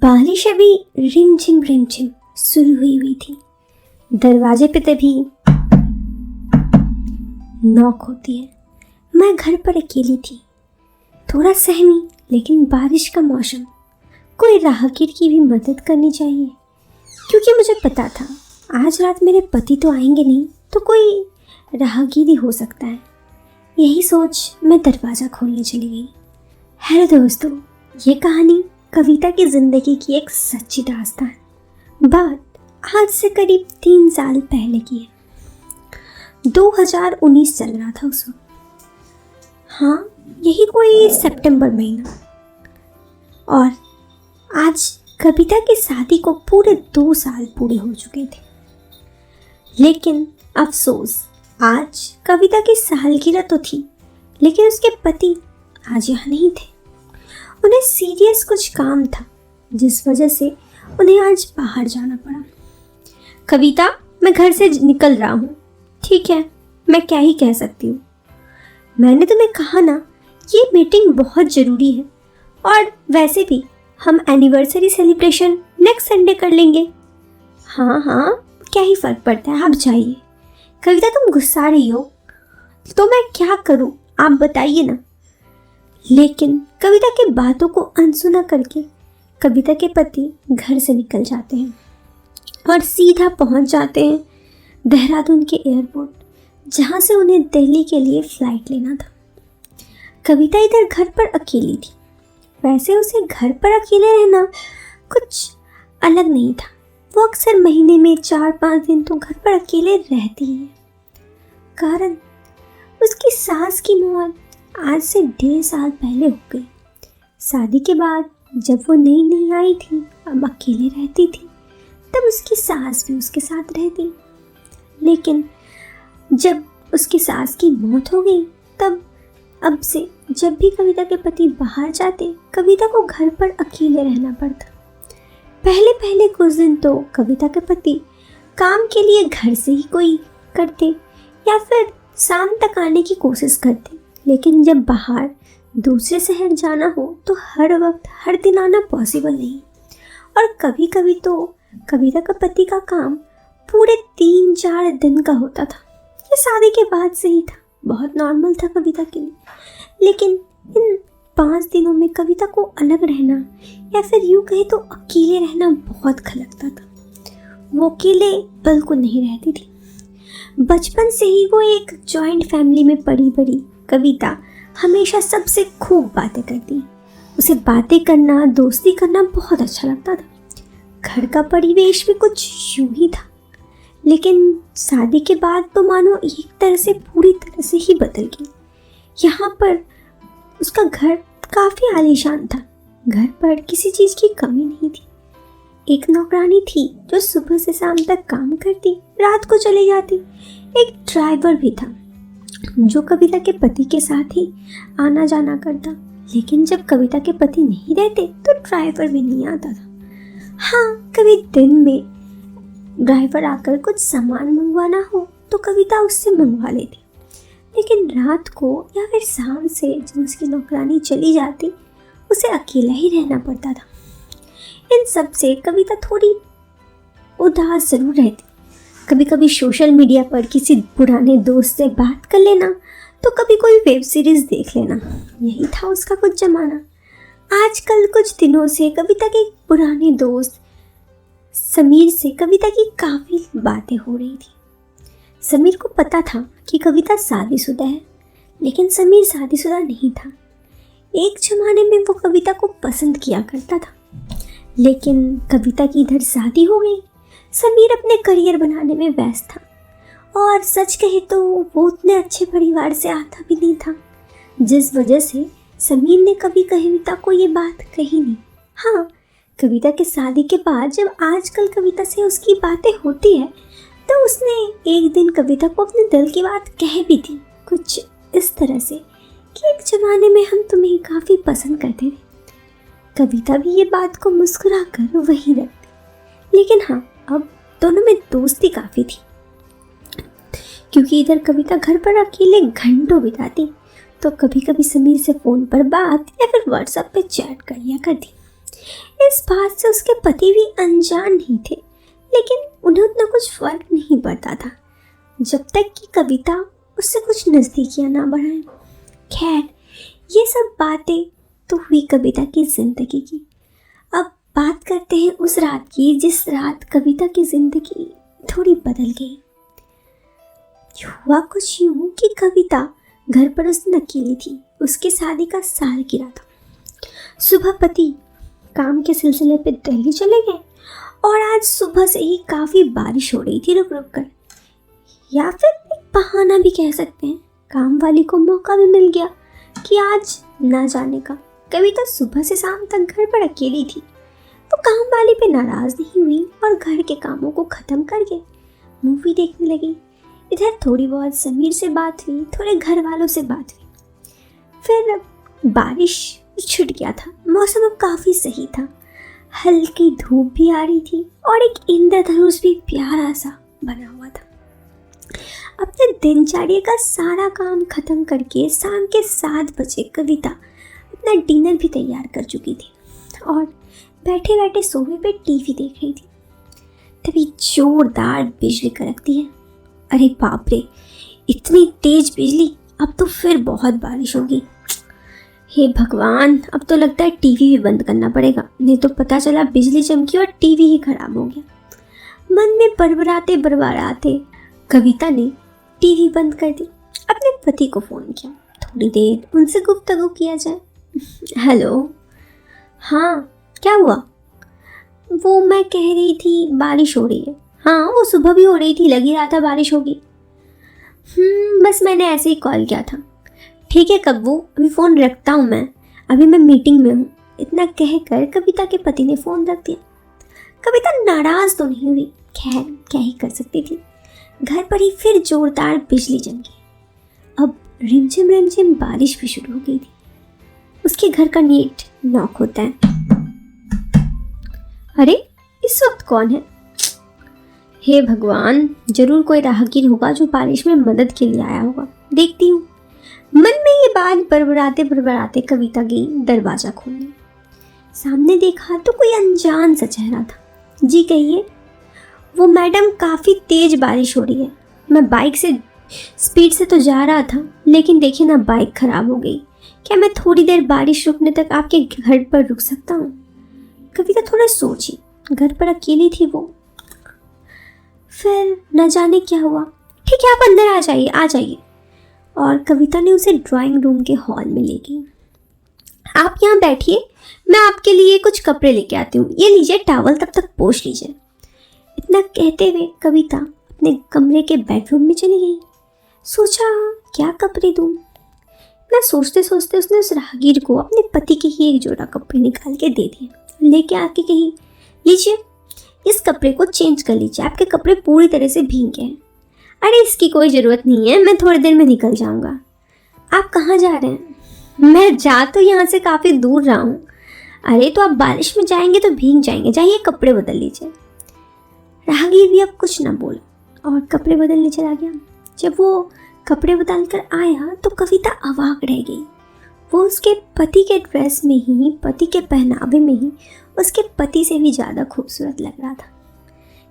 बारिश अभी रिमझिम शुरू हुई थी। दरवाजे पे तभी नॉक होती है। मैं घर पर अकेली थी, थोड़ा सहमी, लेकिन बारिश का मौसम, कोई राहगीर की भी मदद करनी चाहिए, क्योंकि मुझे पता था आज रात मेरे पति तो आएंगे नहीं, तो कोई राहगीर ही हो सकता है। यही सोच मैं दरवाज़ा खोलने चली गई। हेलो दोस्तों, ये कहानी कविता की ज़िंदगी की एक सच्ची दास्तान, बात आज से करीब 3 साल पहले की है। 2019 चल रहा था उस वक्त। हाँ, यही कोई सितंबर महीना। और आज कविता की शादी को पूरे 2 साल पूरे हो चुके थे। लेकिन अफसोस, आज कविता की सालगिरह तो थी, लेकिन उसके पति आज यहाँ नहीं थे। उन्हें सीरियस कुछ काम था, जिस वजह से उन्हें आज बाहर जाना पड़ा। कविता, मैं घर से निकल रहा हूँ। ठीक है, मैं क्या ही कह सकती हूँ। मैंने तुम्हें कहा ना, ये मीटिंग बहुत ज़रूरी है, और वैसे भी हम एनिवर्सरी सेलिब्रेशन नेक्स्ट संडे कर लेंगे। हाँ, क्या ही फ़र्क पड़ता है, आप जाइए। कविता, तुम गुस्सा रही हो तो मैं क्या करूँ, आप बताइए ना। लेकिन कविता की बातों को अनसुना करके कविता के पति घर से निकल जाते हैं और सीधा पहुंच जाते हैं देहरादून के एयरपोर्ट, जहां से उन्हें दिल्ली के लिए फ़्लाइट लेना था। कविता इधर घर पर अकेली थी। वैसे उसे घर पर अकेले रहना कुछ अलग नहीं था। वो अक्सर महीने में 4-5 दिन तो घर पर अकेले रहती ही है। कारण उसकी सास की मौत आज से 1.5 साल पहले हो गई। शादी के बाद जब वो नई आई थी, अब अकेले रहती थी, तब उसकी सास भी उसके साथ रहती। लेकिन जब उसकी सास की मौत हो गई, तब अब से जब भी कविता के पति बाहर जाते, कविता को घर पर अकेले रहना पड़ता। पहले कुछ दिन तो कविता के पति काम के लिए घर से ही कोई करते या फिर शाम तक आने की कोशिश करते। लेकिन जब बाहर दूसरे शहर जाना हो तो हर वक्त हर दिन आना पॉसिबल नहीं। और कभी कभी तो कविता का पति का काम पूरे 3-4 दिन का होता था। ये शादी के बाद से ही था, बहुत नॉर्मल था कविता के लिए। लेकिन इन 5 दिनों में कविता को अलग रहना या फिर यूँ कहे तो अकेले रहना बहुत खलकता था। वो अकेले बिल्कुल नहीं रहती थी। बचपन से ही वो एक जॉइंट फैमिली में पली बड़ी कविता हमेशा सबसे खूब बातें करती। उसे बातें करना, दोस्ती करना बहुत अच्छा लगता था। घर का परिवेश भी कुछ यूं ही था। लेकिन शादी के बाद तो मानो एक तरह से पूरी तरह से ही बदल गई। यहाँ पर उसका घर काफ़ी आलीशान था। घर पर किसी चीज़ की कमी नहीं थी। एक नौकरानी थी जो सुबह से शाम तक काम करती, रात को चली जाती। एक ड्राइवर भी था जो कविता के पति के साथ ही आना जाना करता। लेकिन जब कविता के पति नहीं रहते तो ड्राइवर भी नहीं आता था। हाँ, कभी दिन में ड्राइवर आकर कुछ सामान मंगवाना हो तो कविता उससे मंगवा लेती। लेकिन रात को या फिर शाम से जब उसकी नौकरानी चली जाती, उसे अकेला ही रहना पड़ता था। इन सब से कविता थोड़ी उदास जरूर रहती। कभी कभी सोशल मीडिया पर किसी पुराने दोस्त से बात कर लेना, तो कभी कोई वेब सीरीज़ देख लेना। यही था उसका कुछ जमाना। आजकल कुछ दिनों से कविता के पुराने दोस्त समीर से कविता की काफ़ी बातें हो रही थी। समीर को पता था कि कविता शादीशुदा है, लेकिन समीर शादीशुदा नहीं था। एक ज़माने में वो कविता को पसंद किया करता था, लेकिन कविता की इधर शादी हो गई। समीर अपने करियर बनाने में व्यस्त था, और सच कहे तो वो उतने अच्छे परिवार से आता भी नहीं था, जिस वजह से समीर ने कभी कविता को ये बात कही नहीं। हाँ, कविता के शादी के बाद जब आजकल कविता से उसकी बातें होती है, तो उसने एक दिन कविता को अपने दिल की बात कह भी थी, कुछ इस तरह से कि एक ज़माने में हम तुम्हें काफ़ी पसंद करते थे। कविता भी ये बात को मुस्कुरा कर वहीं रखती। लेकिन हाँ, अब दोनों में दोस्ती काफ़ी थी, क्योंकि इधर कविता घर पर अकेले घंटों बिताती, तो कभी कभी समीर से फ़ोन पर बात या फिर व्हाट्सएप पे चैट कर लिया करती। इस बात से उसके पति भी अनजान नहीं थे, लेकिन उन्हें उतना कुछ फर्क नहीं पड़ता था जब तक कि कविता उससे कुछ नज़दीकियां ना बढ़ाए। खैर, ये सब बातें तो हुई कविता की ज़िंदगी की। अब बात करते हैं उस रात की जिस रात कविता की ज़िंदगी थोड़ी बदल गई। हुआ कुछ यूं कि कविता घर पर उस दिन अकेली थी। उसकी शादी का साल गिरा था। सुबह पति काम के सिलसिले पे दिल्ली चले गए और आज सुबह से ही काफ़ी बारिश हो रही थी रुक रुक कर, या फिर एक बहाना भी कह सकते हैं। काम वाली को मौका भी मिल गया कि आज ना जाने का। कविता सुबह से शाम तक घर पर अकेली थी। वो काम वाली पे नाराज़ नहीं हुई और घर के कामों को ख़त्म करके मूवी देखने लगी। इधर थोड़ी बहुत समीर से बात हुई, थोड़े घर वालों से बात हुई। फिर बारिश छूट गया था। मौसम अब काफ़ी सही था। हल्की धूप भी आ रही थी और एक इंद्रधनुष भी प्यारा सा बना हुआ था। अपने दिनचर्या का सारा काम खत्म करके शाम के 7 बजे कविता अपना डिनर भी तैयार कर चुकी थी और बैठे बैठे सोफे पे टीवी देख रही थी। तभी जोरदार बिजली कड़कती है। अरे बाप रे, इतनी तेज बिजली! अब तो फिर बहुत बारिश होगी। हे भगवान, अब तो लगता है टीवी भी बंद करना पड़ेगा, नहीं तो पता चला बिजली चमकी और टीवी ही खराब हो गया। मन में बड़बड़ाते बड़बड़ाते कविता ने टीवी बंद कर दी। अपने पति को फ़ोन किया, थोड़ी देर उनसे गुफ्तगू किया जाए। हेलो, हाँ क्या हुआ? वो मैं कह रही थी बारिश हो रही है। हाँ, वो सुबह भी हो रही थी, लग ही रहा था बारिश होगी। बस मैंने ऐसे ही कॉल किया था। ठीक है कब्बू, अभी फ़ोन रखता हूँ मैं, अभी मैं मीटिंग में हूँ। इतना कहकर कविता के पति ने फ़ोन रख दिया। कविता नाराज़ तो नहीं हुई, खैर क्या ही कर सकती थी। घर पर ही फिर जोरदार बिजली चमकी। अब रिमझिम बारिश भी शुरू हो गई थी। उसके घर का गेट नॉक होता है। अरे, इस वक्त कौन है? हे भगवान, जरूर कोई राहगीर होगा जो बारिश में मदद के लिए आया होगा। देखती हूँ। मन में ये बात बड़बड़ाते बड़बड़ाते कविता गई दरवाज़ा खोलने। सामने देखा तो कोई अनजान सा चेहरा था। जी कहिए। वो मैडम, काफ़ी तेज़ बारिश हो रही है। मैं बाइक से स्पीड से तो जा रहा था, लेकिन देखिए ना, बाइक ख़राब हो गई। क्या मैं थोड़ी देर बारिश रुकने तक आपके घर पर रुक सकता हूँ? कविता थोड़ा सोची। घर पर अकेली थी वो। फिर न जाने क्या हुआ। ठीक है, आप अंदर आ जाइए, आ जाइए। और कविता ने उसे ड्राइंग रूम के हॉल में ले गई। आप यहाँ बैठिए, मैं आपके लिए कुछ कपड़े लेके आती हूँ। ये लीजिए टॉवल, तब तक पोंछ लीजिए। इतना कहते हुए कविता अपने कमरे के बेडरूम में चली गई। सोचा क्या कपड़े दूँ। इतना सोचते सोचते उसने उस राहगीर को अपने पति के ही एक जोड़ा कपड़े निकाल के दे दिए। लेके आके कही, लीजिए इस कपड़े को चेंज कर लीजिए, आपके कपड़े पूरी तरह से भीग गए हैं। अरे इसकी कोई ज़रूरत नहीं है, मैं थोड़ी देर में निकल जाऊंगा। आप कहाँ जा रहे हैं? मैं जा तो यहाँ से काफ़ी दूर रहा हूँ। अरे तो आप बारिश में जाएंगे तो भीग जाएंगे, जाइए कपड़े बदल लीजिए। राहगीर भी अब कुछ ना बोला और कपड़े बदलने चला गया। जब वो कपड़े बदल कर आया तो कविता अवाक रह गई। वो उसके पति के ड्रेस में ही, पति के पहनावे में ही उसके पति से भी ज़्यादा खूबसूरत लग रहा था।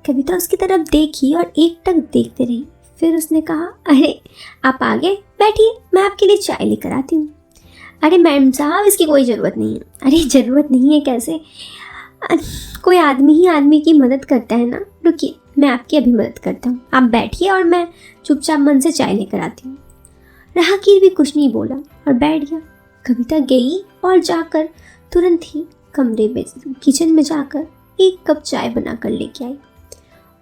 कविता उसकी तरफ देखी और एक टक देखते रही। फिर उसने कहा, अरे आप आ गए, बैठिए, मैं आपके लिए चाय लेकर आती हूँ। अरे मैडम साहब, इसकी कोई ज़रूरत नहीं है। अरे ज़रूरत नहीं है कैसे, कोई आदमी ही आदमी की मदद करता है ना। रुकिए, मैं आपकी अभी मदद करता हूँ, आप बैठिए और मैं चुपचाप मन से चाय लेकर आती हूँ। राहगीर भी कुछ नहीं बोला और बैठ गया। कविता गई और जाकर तुरंत ही कमरे में, किचन में जाकर एक कप चाय बना कर लेके आई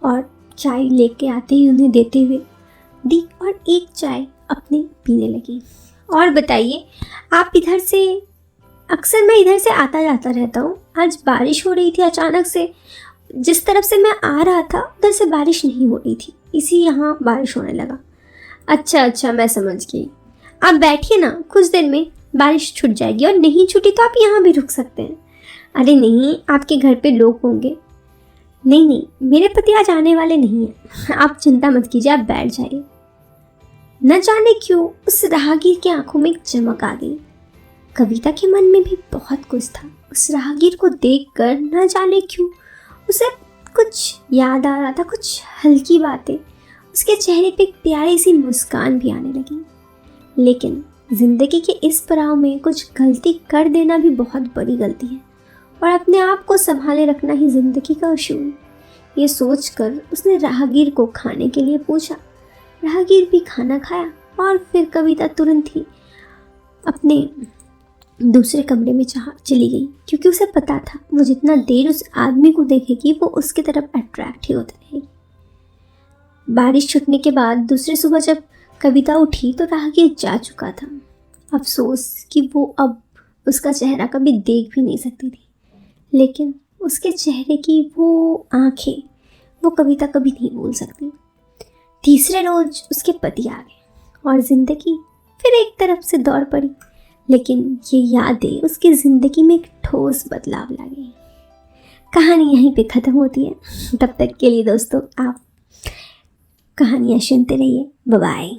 और चाय लेके आते ही उन्हें देते हुए दी और एक चाय अपने पीने लगी। और बताइए, आप इधर से, अक्सर मैं इधर से आता जाता रहता हूँ। आज बारिश हो रही थी अचानक से, जिस तरफ से मैं आ रहा था उधर से बारिश नहीं हो रही थी, इसी यहाँ बारिश होने लगा। अच्छा, मैं समझ गई। आप बैठिए ना, कुछ देर में बारिश छूट जाएगी और नहीं छूटी तो आप यहाँ भी रुक सकते हैं। अरे नहीं, आपके घर पे लोग होंगे। नहीं, मेरे पति आज आने वाले नहीं हैं, आप चिंता मत कीजिए, आप बैठ जाइए। न जाने क्यों उस राहगीर की आंखों में एक चमक आ गई। कविता के मन में भी बहुत कुछ था, उस राहगीर को देखकर न जाने क्यों उसे कुछ याद आ रहा था, कुछ हल्की बातें। उसके चेहरे पे एक प्यारी सी मुस्कान भी आने लगी। लेकिन ज़िंदगी के इस पड़ाव में कुछ गलती कर देना भी बहुत बड़ी गलती है और अपने आप को संभाले रखना ही ज़िंदगी का उसूल। ये सोचकर उसने राहगीर को खाने के लिए पूछा। राहगीर भी खाना खाया और फिर कविता तुरंत ही अपने दूसरे कमरे में चली गई, क्योंकि उसे पता था वो जितना देर उस आदमी को देखेगी वो उसकी तरफ अट्रैक्ट ही होती रहेगी। बारिश छूटने के बाद दूसरी सुबह जब कविता उठी तो राहगीर जा चुका था। अफसोस कि वो अब उसका चेहरा कभी देख भी नहीं सकती थी, लेकिन उसके चेहरे की वो आंखें वो कविता कभी नहीं भूल सकती। तीसरे रोज उसके पति आ गए और ज़िंदगी फिर एक तरफ से दौड़ पड़ी, लेकिन ये यादें उसकी ज़िंदगी में एक ठोस बदलाव ला गई। कहानी यहीं पे ख़त्म होती है। तब तक के लिए दोस्तों आप कहानियाँ सुनते रहिए। Bye bye.